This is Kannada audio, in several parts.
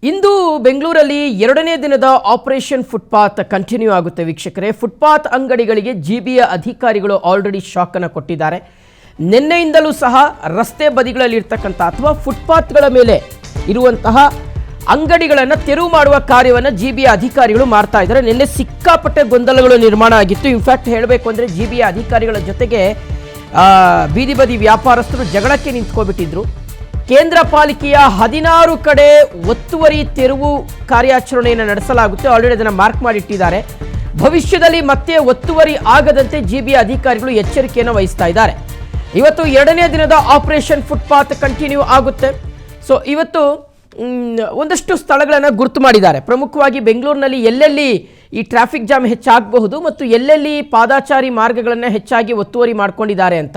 ಇಂದು ಬೆಂಗಳೂರಲ್ಲಿ ಎರಡನೇ ದಿನದ ಆಪರೇಷನ್ ಫುಟ್ಪಾತ್ ಕಂಟಿನ್ಯೂ ಆಗುತ್ತೆ ವೀಕ್ಷಕರೇ. ಫುಟ್ಪಾತ್ ಅಂಗಡಿಗಳಿಗೆ ಜಿಬಿಯ ಅಧಿಕಾರಿಗಳು ಆಲ್ರೆಡಿ ಶಾಕ್ ಅನ್ನು ಕೊಟ್ಟಿದ್ದಾರೆ. ನಿನ್ನೆಯಿಂದಲೂ ಸಹ ರಸ್ತೆ ಬದಿಗಳಲ್ಲಿ ಇರತಕ್ಕಂತ ಅಥವಾ ಫುಟ್ಪಾತ್ಗಳ ಮೇಲೆ ಇರುವಂತಹ ಅಂಗಡಿಗಳನ್ನು ತೆರವು ಮಾಡುವ ಕಾರ್ಯವನ್ನು ಜಿಬಿಯ ಅಧಿಕಾರಿಗಳು ಮಾಡ್ತಾ ಇದ್ದಾರೆ. ನಿನ್ನೆ ಸಿಕ್ಕಾಪಟ್ಟೆ ಗೊಂದಲಗಳು ನಿರ್ಮಾಣ ಆಗಿತ್ತು. ಇನ್ಫ್ಯಾಕ್ಟ್ ಹೇಳಬೇಕು ಅಂದರೆ ಜಿಬಿಯ ಅಧಿಕಾರಿಗಳ ಜೊತೆಗೆ ಬೀದಿ ಬದಿ ವ್ಯಾಪಾರಸ್ಥರು ಜಗಳಕ್ಕೆ ನಿಂತ್ಕೊಬಿಟ್ಟಿದ್ರು. ಕೇಂದ್ರ ಪಾಲಿಕೆಯ 16 ಕಡೆ ಒತ್ತುವರಿ ತೆರವು ಕಾರ್ಯಾಚರಣೆಯನ್ನು ನಡೆಸಲಾಗುತ್ತೆ. ಆಲ್ರೆಡಿ ಅದನ್ನು ಮಾರ್ಕ್ ಮಾಡಿಟ್ಟಿದ್ದಾರೆ. ಭವಿಷ್ಯದಲ್ಲಿ ಮತ್ತೆ ಒತ್ತುವರಿ ಆಗದಂತೆ ಜಿಬಿಯ ಅಧಿಕಾರಿಗಳು ಎಚ್ಚರಿಕೆಯನ್ನು ವಹಿಸ್ತಾ ಇದ್ದಾರೆ. ಇವತ್ತು ಎರಡನೇ ದಿನದ ಆಪರೇಷನ್ ಫುಟ್ಪಾತ್ ಕಂಟಿನ್ಯೂ ಆಗುತ್ತೆ. ಸೊ ಇವತ್ತು ಒಂದಷ್ಟು ಸ್ಥಳಗಳನ್ನು ಗುರುತು ಮಾಡಿದ್ದಾರೆ. ಪ್ರಮುಖವಾಗಿ ಬೆಂಗಳೂರಿನಲ್ಲಿ ಎಲ್ಲೆಲ್ಲಿ ಈ ಟ್ರಾಫಿಕ್ ಜಾಮ್ ಹೆಚ್ಚಾಗಬಹುದು ಮತ್ತು ಎಲ್ಲೆಲ್ಲಿ ಪಾದಾಚಾರಿ ಮಾರ್ಗಗಳನ್ನು ಹೆಚ್ಚಾಗಿ ಒತ್ತುವರಿ ಮಾಡ್ಕೊಂಡಿದ್ದಾರೆ ಅಂತ,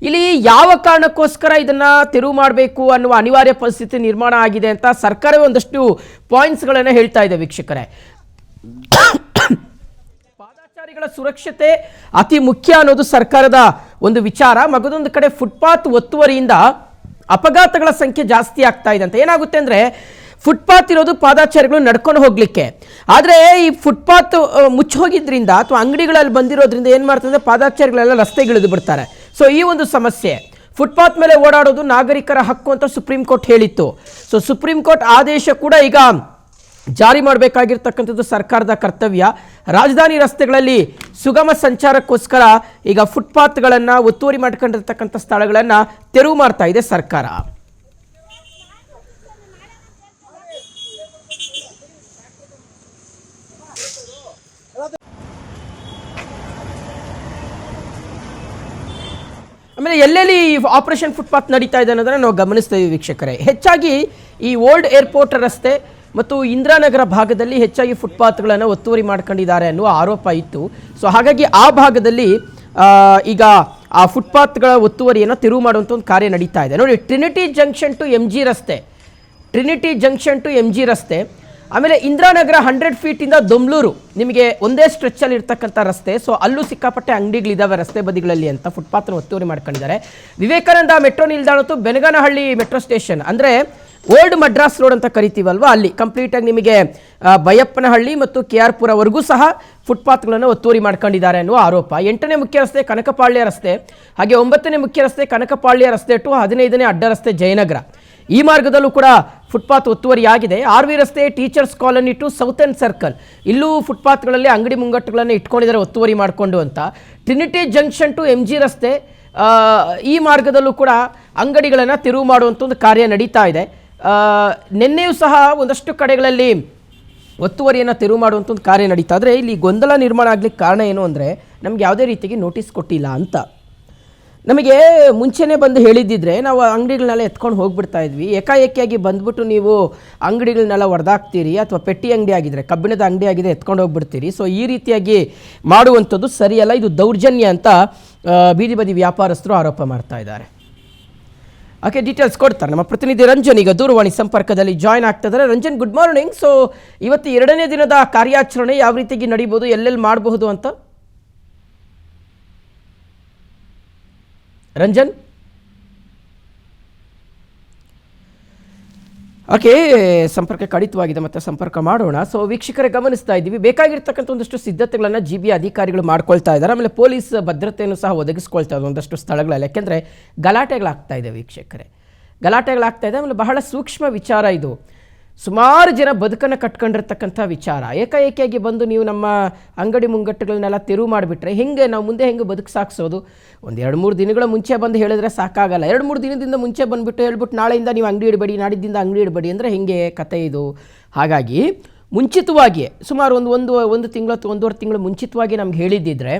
ಇಲ್ಲಿ ಯಾವ ಕಾರಣಕ್ಕೋಸ್ಕರ ಇದನ್ನು ತೆರವು ಮಾಡಬೇಕು ಅನ್ನುವ ಅನಿವಾರ್ಯ ಪರಿಸ್ಥಿತಿ ನಿರ್ಮಾಣ ಆಗಿದೆ ಅಂತ ಸರ್ಕಾರವೇ ಒಂದಷ್ಟು ಪಾಯಿಂಟ್ಸ್ಗಳನ್ನು ಹೇಳ್ತಾ ಇದೆ ವೀಕ್ಷಕರೇ. ಪಾದಾಚಾರಿಗಳ ಸುರಕ್ಷತೆ ಅತಿ ಮುಖ್ಯ ಅನ್ನೋದು ಸರ್ಕಾರದ ಒಂದು ವಿಚಾರ. ಮಗದೊಂದು ಕಡೆ ಫುಟ್ಪಾತ್ ಒತ್ತುವರಿಯಿಂದ ಅಪಘಾತಗಳ ಸಂಖ್ಯೆ ಜಾಸ್ತಿ ಆಗ್ತಾ ಇದೆ ಅಂತ. ಏನಾಗುತ್ತೆ ಅಂದರೆ ಫುಟ್ಪಾತ್ ಇರೋದು ಪಾದಾಚಾರಿಗಳು ನಡ್ಕೊಂಡು ಹೋಗ್ಲಿಕ್ಕೆ, ಆದರೆ ಈ ಫುಟ್ಪಾತ್ ಮುಚ್ಚೋಗಿದ್ರಿಂದ ಅಥವಾ ಅಂಗಡಿಗಳಲ್ಲಿ ಬಂದಿರೋದ್ರಿಂದ ಏನು ಮಾಡ್ತದೆ, ಪಾದಾಚಾರಿಗಳೆಲ್ಲ ರಸ್ತೆಗಿಳಿದು ಬಿಡ್ತಾರೆ. ಸೊ ಈ ಒಂದು ಸಮಸ್ಯೆ, ಫುಟ್ಪಾತ್ ಮೇಲೆ ಓಡಾಡೋದು ನಾಗರಿಕರ ಹಕ್ಕು ಅಂತ ಸುಪ್ರೀಂ ಕೋರ್ಟ್ ಹೇಳಿತ್ತು. ಸೊ ಸುಪ್ರೀಂ ಕೋರ್ಟ್ ಆದೇಶ ಕೂಡ ಈಗ ಜಾರಿ ಮಾಡಬೇಕಾಗಿರ್ತಕ್ಕಂಥದ್ದು ಸರ್ಕಾರದ ಕರ್ತವ್ಯ. ರಾಜಧಾನಿ ರಸ್ತೆಗಳಲ್ಲಿ ಸುಗಮ ಸಂಚಾರಕ್ಕೋಸ್ಕರ ಈಗ ಫುಟ್ಪಾತ್ಗಳನ್ನು ಒತ್ತುವರಿ ಮಾಡ್ಕೊಂಡಿರ್ತಕ್ಕಂಥ ಸ್ಥಳಗಳನ್ನು ತೆರವು ಮಾಡ್ತಾ ಇದೆ ಸರ್ಕಾರ. ಆಮೇಲೆ ಎಲ್ಲೆಲ್ಲಿ ಆಪರೇಷನ್ ಫುಟ್ಪಾತ್ ನಡೀತಾ ಇದೆ ಅನ್ನೋದನ್ನು ನಾವು ಗಮನಿಸ್ತಾ ಇದ್ದೀವಿ ವೀಕ್ಷಕರೇ. ಹೆಚ್ಚಾಗಿ ಈ ಓಲ್ಡ್ ಏರ್ಪೋರ್ಟ್ ರಸ್ತೆ ಮತ್ತು ಇಂದಿರಾನಗರ ಭಾಗದಲ್ಲಿ ಹೆಚ್ಚಾಗಿ ಫುಟ್ಪಾತ್ಗಳನ್ನು ಒತ್ತುವರಿ ಮಾಡ್ಕೊಂಡಿದ್ದಾರೆ ಅನ್ನುವ ಆರೋಪ ಇತ್ತು. ಸೊ ಹಾಗಾಗಿ ಆ ಭಾಗದಲ್ಲಿ ಈಗ ಆ ಫುಟ್ಪಾತ್ಗಳ ಒತ್ತುವರಿಯನ್ನು ತೆರವು ಮಾಡುವಂಥ ಒಂದು ಕಾರ್ಯ ನಡೀತಾ ಇದೆ. ನೋಡಿ, Trinity junction to M G ರಸ್ತೆ, ಆಮೇಲೆ ಇಂದಿರಾನಗರ 100 ಫೀಟಿಂದ ದೊಮ್ಲೂರು ನಿಮಗೆ ಒಂದೇ ಸ್ಟ್ರೆಚ್ಚಲ್ಲಿ ಇರ್ತಕ್ಕಂಥ ರಸ್ತೆ. ಸೊ ಅಲ್ಲೂ ಸಿಕ್ಕಾಪಟ್ಟೆ ಅಂಗಡಿಗಳಿದ್ದಾವೆ ರಸ್ತೆ ಬದಿಗಳಲ್ಲಿ ಅಂತ ಫುಟ್ಪಾತ್ನ ಒತ್ತುವರಿ ಮಾಡ್ಕೊಂಡಿದ್ದಾರೆ. ವಿವೇಕಾನಂದ ಮೆಟ್ರೋ ನಿಲ್ದಾಣ ಮತ್ತು ಬೆನಗನಹಳ್ಳಿ ಮೆಟ್ರೋ ಸ್ಟೇಷನ್ ಅಂದರೆ ಓಲ್ಡ್ ಮಡ್ರಾಸ್ ರೋಡ್ ಅಂತ ಕರಿತೀವಲ್ವ, ಅಲ್ಲಿ ಕಂಪ್ಲೀಟಾಗಿ ನಿಮಗೆ ಬೈಯಪ್ಪನಹಳ್ಳಿ ಮತ್ತು KR ಪುರವರೆಗೂ ಸಹ ಫುಟ್ಪಾತ್ಗಳನ್ನು ಒತ್ತುವರಿ ಮಾಡ್ಕೊಂಡಿದ್ದಾರೆ ಅನ್ನುವ ಆರೋಪ. 8ನೇ ಮುಖ್ಯ ರಸ್ತೆ ಕನಕಪಾಳ್ಯ ರಸ್ತೆ, ಹಾಗೆ 9ನೇ ಮುಖ್ಯ ರಸ್ತೆ ಕನಕಪಾಳ್ಯ ರಸ್ತೆ ಟು 15ನೇ ಅಡ್ಡ ರಸ್ತೆ ಜಯನಗರ, ಈ ಮಾರ್ಗದಲ್ಲೂ ಕೂಡ ಫುಟ್ಪಾತ್ ಒತ್ತುವರಿಯಾಗಿದೆ. RV ರಸ್ತೆ teachers colony to southern circle, ಇಲ್ಲೂ ಫುಟ್ಪಾತ್ಗಳಲ್ಲಿ ಅಂಗಡಿ ಮುಂಗಟ್ಟುಗಳನ್ನು ಇಟ್ಕೊಂಡಿದ್ದಾರೆ ಒತ್ತುವರಿ ಮಾಡಿಕೊಂಡು ಅಂತ. ಟ್ರಿನಿಟಿ ಜಂಕ್ಷನ್ ಟು MG ರಸ್ತೆ, ಈ ಮಾರ್ಗದಲ್ಲೂ ಕೂಡ ಅಂಗಡಿಗಳನ್ನು ತೆರವು ಮಾಡುವಂಥ ಒಂದು ಕಾರ್ಯ ನಡೀತಾ ಇದೆ. ನಿನ್ನೆಯೂ ಸಹ ಒಂದಷ್ಟು ಕಡೆಗಳಲ್ಲಿ ಒತ್ತುವರಿಯನ್ನು ತೆರವು ಮಾಡುವಂಥ ಒಂದು ಕಾರ್ಯ ನಡೀತಾ ಇದ್ರೆ ಇಲ್ಲಿ ಗೊಂದಲ ನಿರ್ಮಾಣ ಆಗಲಿಕ್ಕೆ ಕಾರಣ ಏನು ಅಂದರೆ ನಮ್ಗೆ ಯಾವುದೇ ರೀತಿಗೆ ನೋಟಿಸ್ ಕೊಟ್ಟಿಲ್ಲ ಅಂತ. ನಮಗೆ ಮುಂಚೆನೇ ಬಂದು ಹೇಳಿದ್ದಿದ್ರೆ ನಾವು ಅಂಗಡಿಗಳನ್ನೆಲ್ಲ ಎತ್ಕೊಂಡು ಹೋಗ್ಬಿಡ್ತಾ ಇದ್ವಿ. ಏಕಾಏಕಿಯಾಗಿ ಬಂದ್ಬಿಟ್ಟು ನೀವು ಅಂಗಡಿಗಳನ್ನೆಲ್ಲ ಹೊಡೆದಾಕ್ತೀರಿ, ಅಥವಾ ಪೆಟ್ಟಿ ಅಂಗಡಿ ಆಗಿದ್ರೆ, ಕಬ್ಬಿಣದ ಅಂಗಡಿ ಆಗಿದೆ ಎತ್ಕೊಂಡು ಹೋಗ್ಬಿಡ್ತೀರಿ. ಸೊ ಈ ರೀತಿಯಾಗಿ ಮಾಡುವಂಥದ್ದು ಸರಿಯಲ್ಲ, ಇದು ದೌರ್ಜನ್ಯ ಅಂತ ಬೀದಿ ಬದಿ ವ್ಯಾಪಾರಸ್ಥರು ಆರೋಪ ಮಾಡ್ತಾ ಇದ್ದಾರೆ. ಓಕೆ, ಡೀಟೇಲ್ಸ್ ಕೊಡ್ತಾರೆ ನಮ್ಮ ಪ್ರತಿನಿಧಿ ರಂಜನ್ ಈಗ ದೂರವಾಣಿ ಸಂಪರ್ಕದಲ್ಲಿ ಜಾಯ್ನ್ ಆಗ್ತಾ ಇದ್ದಾರೆ. Ranjan, good morning. ಸೊ ಇವತ್ತು ಎರಡನೇ ದಿನದ ಕಾರ್ಯಾಚರಣೆ ಯಾವ ರೀತಿಯಾಗಿ ನಡೀಬೋದು, ಎಲ್ಲೆಲ್ಲಿ ಮಾಡಬಹುದು ಅಂತ? ರಂಜನ್, ಓಕೆ, ಸಂಪರ್ಕ ಕಡಿತವಾಗಿದೆ, ಮತ್ತೆ ಸಂಪರ್ಕ ಮಾಡೋಣ. ಸೊ ವೀಕ್ಷಕರೇ ಗಮನಿಸ್ತಾ ಇದ್ದೀವಿ, ಬೇಕಾಗಿರ್ತಕ್ಕಂಥ ಒಂದಷ್ಟು ಸಿದ್ಧತೆಗಳನ್ನು ಜಿಬಿಯ ಅಧಿಕಾರಿಗಳು ಮಾಡ್ಕೊಳ್ತಾ ಇದ್ದಾರೆ. ಆಮೇಲೆ ಪೊಲೀಸ್ ಭದ್ರತೆಯನ್ನು ಸಹ ಒದಗಿಸ್ಕೊಳ್ತಾ ಇದ್ದಾರೆ ಒಂದಷ್ಟು ಸ್ಥಳಗಳಲ್ಲಿ. ಯಾಕೆಂದರೆ ಗಲಾಟೆಗಳಾಗ್ತಾ ಇದೆ ವೀಕ್ಷಕರೇ, ಗಲಾಟೆಗಳಾಗ್ತಾ ಇದೆ. ಆಮೇಲೆ ಬಹಳ ಸೂಕ್ಷ್ಮ ವಿಚಾರ ಇದು, ಸುಮಾರು ಜನ ಬದುಕನ್ನು ಕಟ್ಕೊಂಡಿರ್ತಕ್ಕಂಥ ವಿಚಾರ. ಏಕಾಏಕಿಯಾಗಿ ಬಂದು ನೀವು ನಮ್ಮ ಅಂಗಡಿ ಮುಂಗಟ್ಟುಗಳನ್ನೆಲ್ಲ ತೆರವು ಮಾಡಿಬಿಟ್ರೆ ಹೆಂಗೆ ನಾವು ಮುಂದೆ ಹೆಂಗೆ ಬದುಕು ಸಾಗಿಸೋದು? ಒಂದು 2-3 ದಿನಗಳ ಮುಂಚೆ ಬಂದು ಹೇಳಿದ್ರೆ ಸಾಕಾಗಲ್ಲ. 2-3 ದಿನದಿಂದ ಮುಂಚೆ ಬಂದುಬಿಟ್ಟು ಹೇಳ್ಬಿಟ್ಟು ನಾಳೆಯಿಂದ ನೀವು ಅಂಗಡಿ ಇಡಬೇಡಿ, ನಾಡಿದ್ದಿಂದ ಅಂಗಡಿ ಇಡಬೇಡಿ ಅಂದರೆ ಹೆಂಗೆ ಕತೆ ಇದು? ಹಾಗಾಗಿ ಮುಂಚಿತವಾಗಿಯೇ ಸುಮಾರು ಒಂದು ತಿಂಗಳು ಅಥವಾ 1.5 ತಿಂಗಳು ಮುಂಚಿತವಾಗಿ ನಮ್ಗೆ ಹೇಳಿದ್ದಿದ್ರೆ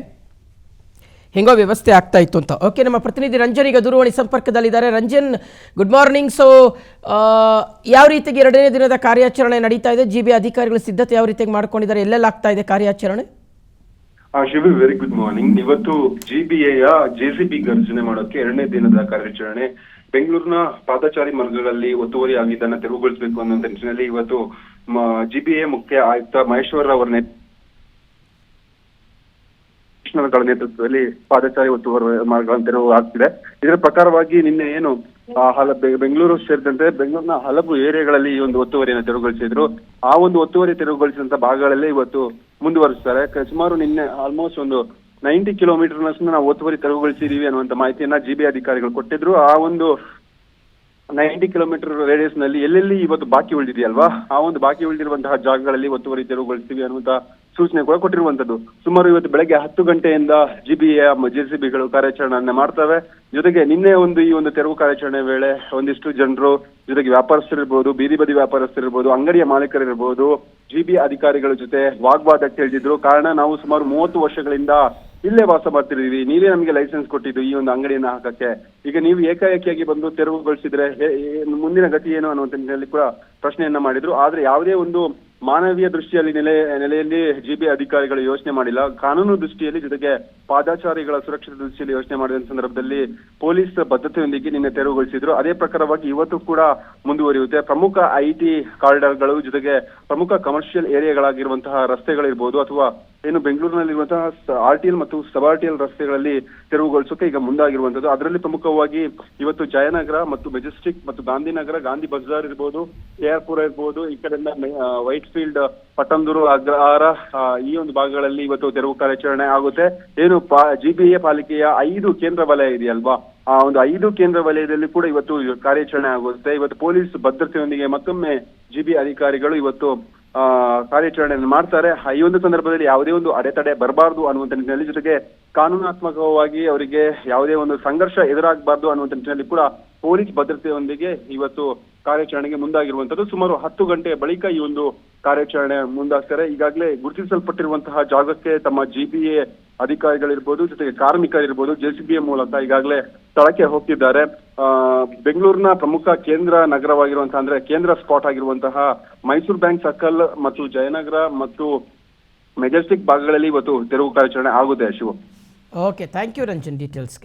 ಹೆಂಗೋ ವ್ಯವಸ್ಥೆ ಆಗ್ತಾ ಇತ್ತು ಅಂತ. ಓಕೆ, ನಮ್ಮ ಪ್ರತಿನಿಧಿ ರಂಜನ್ ಈಗ ದೂರವಾಣಿ ಸಂಪರ್ಕದಲ್ಲಿದ್ದಾರೆ. Ranjan, good morning. ಸೊ ಯಾವ ರೀತಿಗೆ ಎರಡನೇ ದಿನದ ಕಾರ್ಯಾಚರಣೆ ನಡೀತಾ ಇದೆ, ಜಿಬಿ ಅಧಿಕಾರಿಗಳು ಸಿದ್ಧತೆ ಯಾವ ರೀತಿಯಾಗಿ ಮಾಡ್ಕೊಂಡಿದ್ದಾರೆ, ಎಲ್ಲೆಲ್ಲ ಆಗ್ತಾ ಇದೆ ಕಾರ್ಯಾಚರಣೆ? Shivi, very good morning. ಇವತ್ತು ಜಿಬಿಎಯ JCB ಗರ್ಜನೆ ಮಾಡೋಕೆ ಎರಡನೇ ದಿನದ ಕಾರ್ಯಾಚರಣೆ. ಬೆಂಗಳೂರಿನ ಪಾದಚಾರಿ ಮಾರ್ಗಗಳಲ್ಲಿ ಒತ್ತುವರಿ ಆಗಿದ್ದನ್ನ ತೆರವುಗೊಳಿಸಬೇಕು ಅನ್ನೋ ನಿಟ್ಟಿನಲ್ಲಿ ಇವತ್ತು ಜಿಬಿಎ ಮುಖ್ಯ ಆಯುಕ್ತ ಮಹೇಶ್ವರ್ ಅವರ ನೇತೃತ್ವದಲ್ಲಿ ಪಾದಚಾರಿ ಒತ್ತುವರಿ ಮಾರ್ಗಗಳನ್ನು ತೆರವು ಆಗ್ತಿದೆ. ಇದರ ಪ್ರಕಾರವಾಗಿ ನಿನ್ನೆ ಏನು ಬೆಂಗಳೂರು ಸೇರಿದಂತೆ ಬೆಂಗಳೂರಿನ ಹಲವು ಏರಿಯಾಗಳಲ್ಲಿ ಈ ಒಂದು ಒತ್ತುವರಿಯನ್ನು ತೆರವುಗೊಳಿಸಿದ್ರು. ಆ ಒಂದು ಒತ್ತುವರಿ ತೆರವುಗೊಳಿಸಿದಂತ ಭಾಗಗಳಲ್ಲೇ ಇವತ್ತು ಮುಂದುವರಿಸ್ತಾರೆ. ಸುಮಾರು ನಿನ್ನೆ ಆಲ್ಮೋಸ್ಟ್ ಒಂದು 90 ಕಿಲೋಮೀಟರ್ನಷ್ಟು ನಾವು ಒತ್ತುವರಿ ತೆರವುಗೊಳಿಸಿದೀವಿ ಅನ್ನುವಂತ ಮಾಹಿತಿಯನ್ನ ಜಿಬಿ ಅಧಿಕಾರಿಗಳು ಕೊಟ್ಟಿದ್ರು. ಆ ಒಂದು 90 ಕಿಲೋಮೀಟರ್ ರೇಡಿಯಸ್ ನಲ್ಲಿ ಎಲ್ಲೆಲ್ಲಿ ಇವತ್ತು ಬಾಕಿ ಉಳಿದಿದೆಯಲ್ವಾ, ಆ ಒಂದು ಬಾಕಿ ಉಳಿದಿರುವಂತಹ ಜಾಗಗಳಲ್ಲಿ ಒತ್ತುವರಿ ತೆರವುಗೊಳಿಸ್ತೀವಿ ಅನ್ನುವಂತ ಸೂಚನೆ ಕೂಡ ಕೊಟ್ಟಿರುವಂತದ್ದು. ಸುಮಾರು ಇವತ್ತು ಬೆಳಗ್ಗೆ 10 ಗಂಟೆಯಿಂದ ಜೆಸಿಬಿಗಳು ಕಾರ್ಯಾಚರಣೆಯನ್ನ ಮಾಡ್ತವೆ. ಜೊತೆಗೆ ನಿನ್ನೆ ಈ ಒಂದು ತೆರವು ಕಾರ್ಯಾಚರಣೆ ವೇಳೆ ಒಂದಿಷ್ಟು ಜನರು, ಜೊತೆಗೆ ವ್ಯಾಪಾರಸ್ಥರಿರ್ಬೋದು, ಬೀದಿ ಬದಿ ವ್ಯಾಪಾರಸ್ಥರಿರ್ಬೋದು, ಅಂಗಡಿಯ ಮಾಲೀಕರಿರ್ಬೋದು, ಜಿಬಿ ಅಧಿಕಾರಿಗಳ ಜೊತೆ ವಾಗ್ವಾದಕ್ಕೆ ಇಳಿದಿದ್ರು. ಕಾರಣ, ನಾವು ಸುಮಾರು 30 ವರ್ಷಗಳಿಂದ ಇಲ್ಲೇ ವಾಸ ಮಾಡ್ತಿದೀವಿ, ನೀವೇ ನಮಗೆ ಲೈಸೆನ್ಸ್ ಕೊಟ್ಟಿದ್ದು ಈ ಒಂದು ಅಂಗಡಿಯನ್ನ ಹಾಕಕ್ಕೆ, ಈಗ ನೀವು ಏಕಾಏಕಿಯಾಗಿ ಬಂದು ತೆರವುಗೊಳಿಸಿದ್ರೆ ಮುಂದಿನ ಗತಿ ಏನು ಅನ್ನುವಂತ ನಿಟ್ಟಿನಲ್ಲಿ ಕೂಡ ಪ್ರಶ್ನೆಯನ್ನ ಮಾಡಿದ್ರು. ಆದ್ರೆ ಯಾವುದೇ ಒಂದು ಮಾನವೀಯ ದೃಷ್ಟಿಯಲ್ಲಿ ನೆಲೆಯಲ್ಲಿ ಜಿಬಿ ಅಧಿಕಾರಿಗಳು ಯೋಚನೆ ಮಾಡಿಲ್ಲ. ಕಾನೂನು ದೃಷ್ಟಿಯಲ್ಲಿ, ಜೊತೆಗೆ ಪಾದಚಾರಿಗಳ ಸುರಕ್ಷತೆ ದೃಷ್ಟಿಯಲ್ಲಿ ಯೋಚನೆ ಮಾಡಿದ ಸಂದರ್ಭದಲ್ಲಿ ಪೊಲೀಸ್ ಬದ್ಧತೆಯೊಂದಿಗೆ ನಿನ್ನೆ ತೆರವುಗೊಳಿಸಿದ್ರು. ಅದೇ ಪ್ರಕಾರವಾಗಿ ಇವತ್ತು ಕೂಡ ಮುಂದುವರಿಯುತ್ತೆ. ಪ್ರಮುಖ IT ಕಾರಿಡಾರ್ಗಳು, ಜೊತೆಗೆ ಪ್ರಮುಖ ಕಮರ್ಷಿಯಲ್ ಏರಿಯಾಗಳಾಗಿರುವಂತಹ ರಸ್ತೆಗಳಿರ್ಬೋದು, ಅಥವಾ ಏನು ಬೆಂಗಳೂರಿನಲ್ಲಿರುವಂತಹ RTL ಮತ್ತು ಸಬ್ RTL ರಸ್ತೆಗಳಲ್ಲಿ ತೆರವುಗೊಳಿಸೋಕೆ ಈಗ ಮುಂದಾಗಿರುವಂತದ್ದು. ಅದರಲ್ಲಿ ಪ್ರಮುಖವಾಗಿ ಇವತ್ತು ಜಯನಗರ ಮತ್ತು ಮೆಜೆಸ್ಟಿಕ್ ಮತ್ತು ಗಾಂಧಿನಗರ, ಗಾಂಧಿ ಬಜಾರ್ ಇರ್ಬೋದು, KR ಪುರ ಇರ್ಬೋದು, ಈ ಕಡೆಯಿಂದ ವೈಟ್ ಫೀಲ್ಡ್, ಪಟ್ಟಂದೂರು, ಅಗ್ರಹಾರ, ಈ ಒಂದು ಭಾಗಗಳಲ್ಲಿ ಇವತ್ತು ತೆರವು ಕಾರ್ಯಾಚರಣೆ ಆಗುತ್ತೆ. ಏನು GBA ಪಾಲಿಕೆಯ 5 ಕೇಂದ್ರ ವಲಯ ಇದೆಯಲ್ವಾ, ಆ ಒಂದು 5 ಕೇಂದ್ರ ವಲಯದಲ್ಲಿ ಕೂಡ ಇವತ್ತು ಕಾರ್ಯಾಚರಣೆ ಆಗುತ್ತೆ. ಇವತ್ತು ಪೊಲೀಸ್ ಭದ್ರತೆಯೊಂದಿಗೆ ಮತ್ತೊಮ್ಮೆ ಜಿಬಿ ಅಧಿಕಾರಿಗಳು ಇವತ್ತು ಕಾರ್ಯಾಚರಣೆಯನ್ನು ಮಾಡ್ತಾರೆ. ಈ ಒಂದು ಸಂದರ್ಭದಲ್ಲಿ ಯಾವುದೇ ಒಂದು ಅಡೆತಡೆ ಬರಬಾರ್ದು ಅನ್ನುವಂತ ನಿಟ್ಟಿನಲ್ಲಿ, ಜೊತೆಗೆ ಕಾನೂನಾತ್ಮಕವಾಗಿ ಅವರಿಗೆ ಯಾವುದೇ ಒಂದು ಸಂಘರ್ಷ ಎದುರಾಗಬಾರ್ದು ಅನ್ನುವಂತ ನಿಟ್ಟಿನಲ್ಲಿ ಕೂಡ ಪೊಲೀಸ್ ಭದ್ರತೆಯೊಂದಿಗೆ ಇವತ್ತು ಕಾರ್ಯಾಚರಣೆಗೆ ಮುಂದಾಗಿರುವಂತದ್ದು. ಸುಮಾರು 10 ಗಂಟೆಯ ಬಳಿಕ ಈ ಒಂದು ಕಾರ್ಯಾಚರಣೆ ಮುಂದಾಗ್ತಾರೆ. ಈಗಾಗಲೇ ಗುರುತಿಸಲ್ಪಟ್ಟಿರುವಂತಹ ಜಾಗಕ್ಕೆ ತಮ್ಮ GBA ಅಧಿಕಾರಿಗಳಿರ್ಬೋದು, ಜೊತೆಗೆ ಕಾರ್ಮಿಕರಿರ್ಬೋದು, JCBA ಮೂಲಕ ಈಗಾಗಲೇ ಸ್ಥಳಕ್ಕೆ ಹೋಗ್ತಿದ್ದಾರೆ. ಬೆಂಗಳೂರಿನ ಪ್ರಮುಖ ಕೇಂದ್ರ ನಗರವಾಗಿರುವಂತಹ, ಅಂದ್ರೆ ಕೇಂದ್ರ ಸ್ಪಾಟ್ ಆಗಿರುವಂತಹ ಮೈಸೂರು ಬ್ಯಾಂಕ್ ಸರ್ಕಲ್ ಮತ್ತು ಜಯನಗರ ಮತ್ತು ಮೆಜೆಸ್ಟಿಕ್ ಭಾಗಗಳಲ್ಲಿ ಇವತ್ತು ತೆರವು ಕಾರ್ಯಾಚರಣೆ ಆಗುತ್ತೆ. Shivu, okay, thank you Ranjan ಡೀಟೇಲ್ಸ್ಗೆ.